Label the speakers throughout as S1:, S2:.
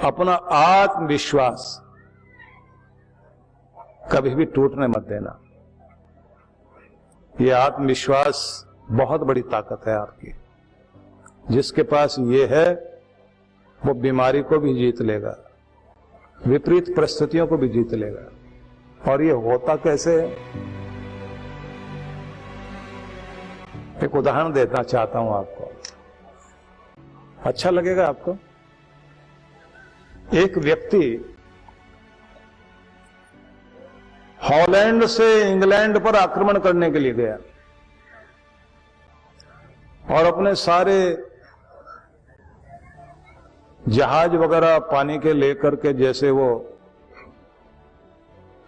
S1: अपना आत्मविश्वास कभी भी टूटने मत देना। ये आत्मविश्वास बहुत बड़ी ताकत है आपकी। जिसके पास ये है वो बीमारी को भी जीत लेगा, विपरीत परिस्थितियों को भी जीत लेगा। और ये होता कैसे है? एक उदाहरण देना चाहता हूं आपको, अच्छा लगेगा आपको। एक व्यक्ति हॉलैंड से इंग्लैंड पर आक्रमण करने के लिए गया और अपने सारे जहाज वगैरह पानी के लेकर के, जैसे वो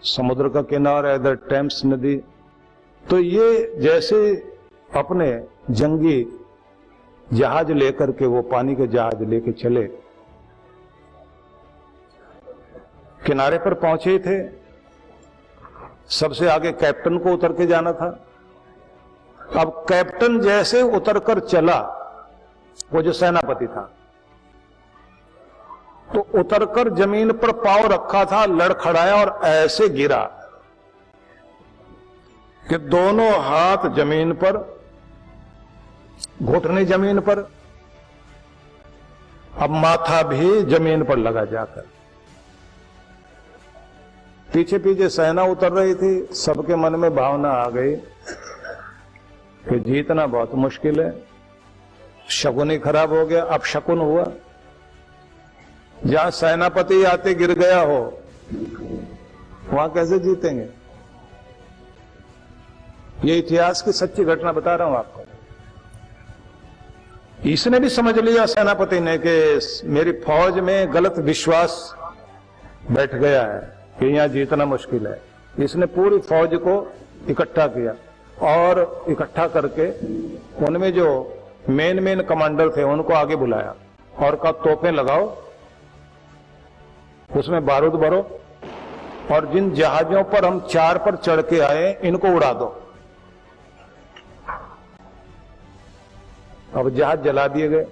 S1: समुद्र का किनारा इधर टेम्स नदी, तो ये जैसे अपने जंगी जहाज लेकर के वो पानी के जहाज लेके चले, किनारे पर पहुंचे ही थे। सबसे आगे कैप्टन को उतर के जाना था। अब कैप्टन जैसे उतरकर चला, वो जो सेनापति था, तो उतरकर जमीन पर पांव रखा था, लड़खड़ाया और ऐसे गिरा कि दोनों हाथ जमीन पर, घुटने जमीन पर, अब माथा भी जमीन पर लगा जाकर। पीछे पीछे सेना उतर रही थी। सबके मन में भावना आ गई कि जीतना बहुत मुश्किल है, शकुन ही खराब हो गया। अब शकुन हुआ, जहां सेनापति आते गिर गया हो वहां कैसे जीतेंगे? ये इतिहास की सच्ची घटना बता रहा हूं आपको। इसने भी समझ लिया सेनापति ने कि मेरी फौज में गलत विश्वास बैठ गया है कि यहां जीतना मुश्किल है। इसने पूरी फौज को इकट्ठा किया और इकट्ठा करके उनमें जो मेन कमांडर थे उनको आगे बुलाया और कहा तोपें लगाओ, उसमें बारूद भरो और जिन जहाजों पर हम चार पर चढ़ के आए इनको उड़ा दो। अब जहाज जला दिए गए।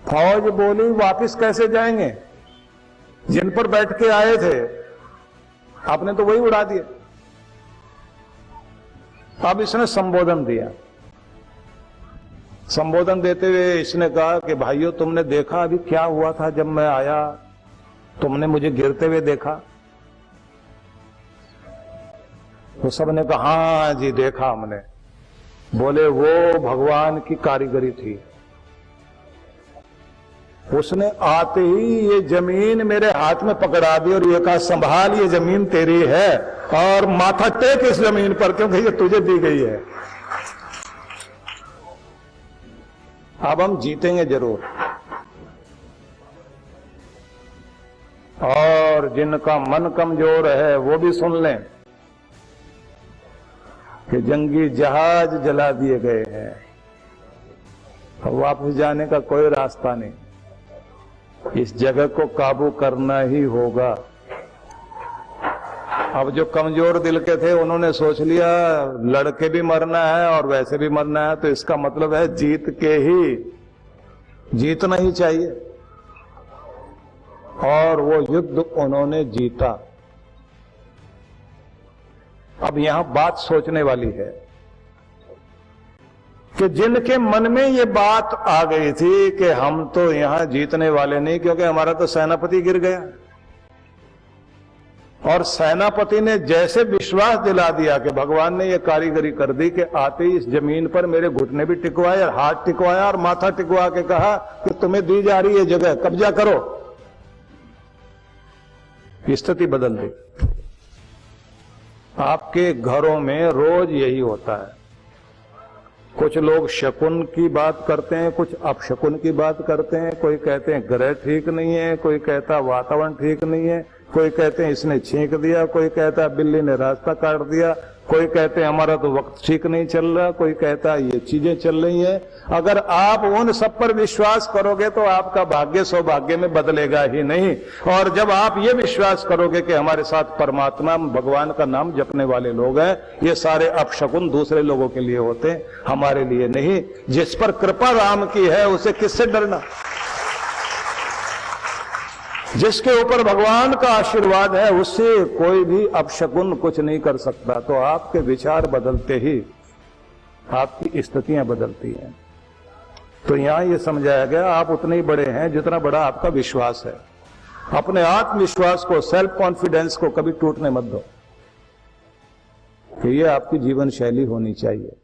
S1: फौज बोली वापिस कैसे जाएंगे? जिन पर बैठ के आए थे आपने तो वही उड़ा दिए। अब इसने संबोधन दिया। संबोधन देते हुए इसने कहा कि भाइयों, तुमने देखा अभी क्या हुआ था जब मैं आया? तुमने मुझे गिरते हुए देखा? तो सबने कहा हाँ जी देखा हमने। बोले वो भगवान की कारीगरी थी। उसने आते ही ये जमीन मेरे हाथ में पकड़ा दी और ये कहा संभाल, ये जमीन तेरी है और माथा टेक इस जमीन पर, क्योंकि ये तुझे दी गई है। अब हम जीतेंगे जरूर। और जिनका मन कमजोर है वो भी सुन लें कि जंगी जहाज जला दिए गए हैं, वापस जाने का कोई रास्ता नहीं। इस जगह को काबू करना ही होगा। अब जो कमजोर दिल के थे उन्होंने सोच लिया लड़के भी मरना है और वैसे भी मरना है, तो इसका मतलब है जीत के ही, जीतना ही चाहिए। और वो युद्ध उन्होंने जीता। अब यहां बात सोचने वाली है कि जिनके मन में ये बात आ गई थी कि हम तो यहां जीतने वाले नहीं, क्योंकि हमारा तो सेनापति गिर गया, और सेनापति ने जैसे विश्वास दिला दिया कि भगवान ने ये कारीगरी कर दी कि आते ही इस जमीन पर मेरे घुटने भी टिकवाए और हाथ टिकवाया और माथा टिकवा के कहा कि तुम्हें दी जा रही है जगह, कब्जा करो। स्थिति बदल दी। आपके घरों में रोज यही होता है। कुछ लोग शकुन की बात करते हैं, कुछ अपशकुन की बात करते हैं। कोई कहते हैं ग्रह ठीक नहीं है, कोई कहता वातावरण ठीक नहीं है, कोई कहते हैं इसने छींक दिया, कोई कहता है बिल्ली ने रास्ता काट दिया, कोई कहते हैं हमारा तो वक्त ठीक नहीं चल रहा, कोई कहता है ये चीजें चल रही हैं। अगर आप उन सब पर विश्वास करोगे तो आपका भाग्य सौभाग्य में बदलेगा ही नहीं। और जब आप ये विश्वास करोगे कि हमारे साथ परमात्मा भगवान का नाम जपने वाले लोग हैं, ये सारे अपशकुन दूसरे लोगों के लिए होते हैं, हमारे लिए नहीं। जिस पर कृपा राम की है उसे किससे डरना। जिसके ऊपर भगवान का आशीर्वाद है उससे कोई भी अपशकुन कुछ नहीं कर सकता। तो आपके विचार बदलते ही आपकी स्थितियां बदलती हैं। तो यहां ये समझाया गया आप उतने ही बड़े हैं जितना बड़ा आपका विश्वास है। अपने आत्मविश्वास को, सेल्फ कॉन्फिडेंस को कभी टूटने मत दो। तो ये आपकी जीवन शैली होनी चाहिए।